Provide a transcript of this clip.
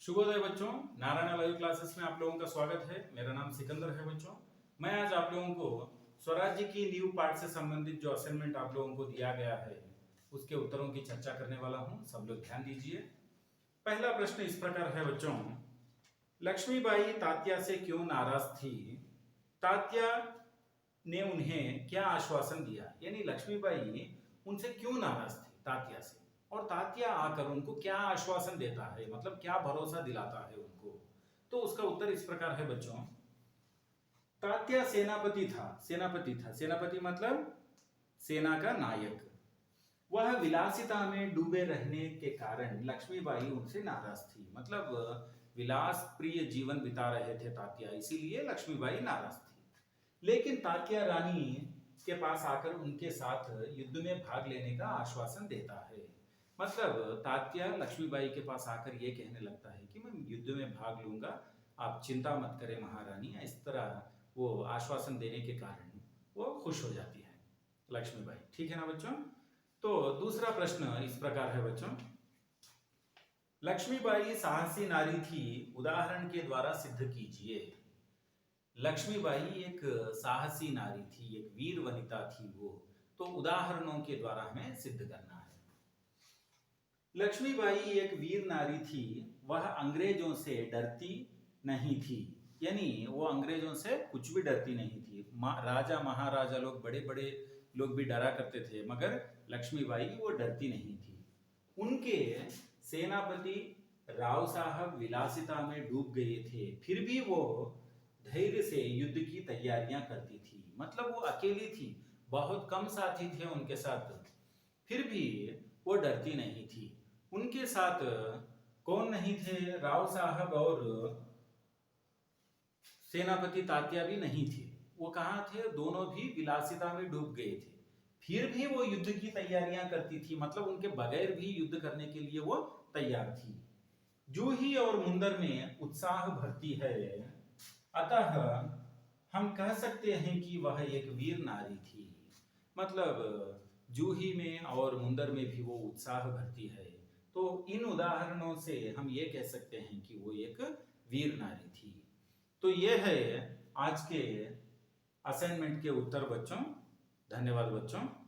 शुभोदय बच्चों। Narayan live classes में आप लोगों का स्वागत है। मेरा नाम सिकंदर है बच्चों। मैं आज आप लोगों को स्वराज्य की नींव पाठ से संबंधित जो असाइनमेंट आप लोगों को दिया गया है उसके उत्तरों की चर्चा करने वाला हूं। सब लोग ध्यान दीजिए। पहला प्रश्न इस प्रकार है बच्चों, लक्ष्मीबाई तात्या से क्यों नाराज थी? तात्या ने उन्हें क्या आश्वासन दिया? यानी लक्ष्मीबाई उनसे क्यों नाराज थी तात्या से, और तात्या आकर उनको क्या आश्वासन देता है, मतलब क्या भरोसा दिलाता है उनको। तो उसका उत्तर इस प्रकार है बच्चों, तात्या सेनापति मतलब सेना का नायक। वह विलासिता में डूबे रहने के कारण लक्ष्मीबाई उनसे नाराज थी, मतलब विलास प्रिय जीवन बिता रहे थे तात्या, इसीलिए लक्ष्मीबाई नाराज थी। लेकिन तात्या रानी के पास आकर उनके साथ युद्ध में भाग लेने का आश्वासन देता है। मतलब तात्या लक्ष्मीबाई के पास आकर ये कहने लगता है कि मैं युद्ध में भाग लूंगा, आप चिंता मत करें महारानी। इस तरह वो आश्वासन देने के कारण वो खुश हो जाती है लक्ष्मीबाई। ठीक है ना बच्चों? तो दूसरा प्रश्न इस प्रकार है बच्चों, लक्ष्मीबाई साहसी नारी थी, उदाहरण के द्वारा सिद्ध कीजिए। लक्ष्मीबाई एक साहसी नारी थी, एक वीर वनिता थी वो, तो उदाहरणों के द्वारा हमें सिद्ध करना है। लक्ष्मीबाई एक वीर नारी थी, वह अंग्रेजों से डरती नहीं थी। यानी वो अंग्रेजों से कुछ भी डरती नहीं थी। राजा महाराजा लोग, बड़े बड़े लोग भी डरा करते थे, मगर लक्ष्मीबाई वो डरती नहीं थी। उनके सेनापति राव साहब विलासिता में डूब गए थे, फिर भी वो धैर्य से युद्ध की तैयारियां करती थी। मतलब वो अकेली थी, बहुत कम साथी थे उनके साथ, फिर भी वो डरती नहीं थी। उनके साथ कौन नहीं थे? राव साहब और सेनापति तात्या भी नहीं थे। वो कहाँ थे? दोनों भी विलासिता में डूब गए थे, फिर भी वो युद्ध की तैयारियां करती थी। मतलब उनके बगैर भी युद्ध करने के लिए वो तैयार थी। जूही और मुंदर में उत्साह भरती है, अतः हम कह सकते हैं कि वह एक वीर नारी थी। मतलब जूही में और मुंदर में भी वो उत्साह भरती है, तो इन उदाहरणों से हम ये कह सकते हैं कि वो एक वीर नारी थी। तो ये है आज के असाइनमेंट के उत्तर बच्चों। धन्यवाद बच्चों।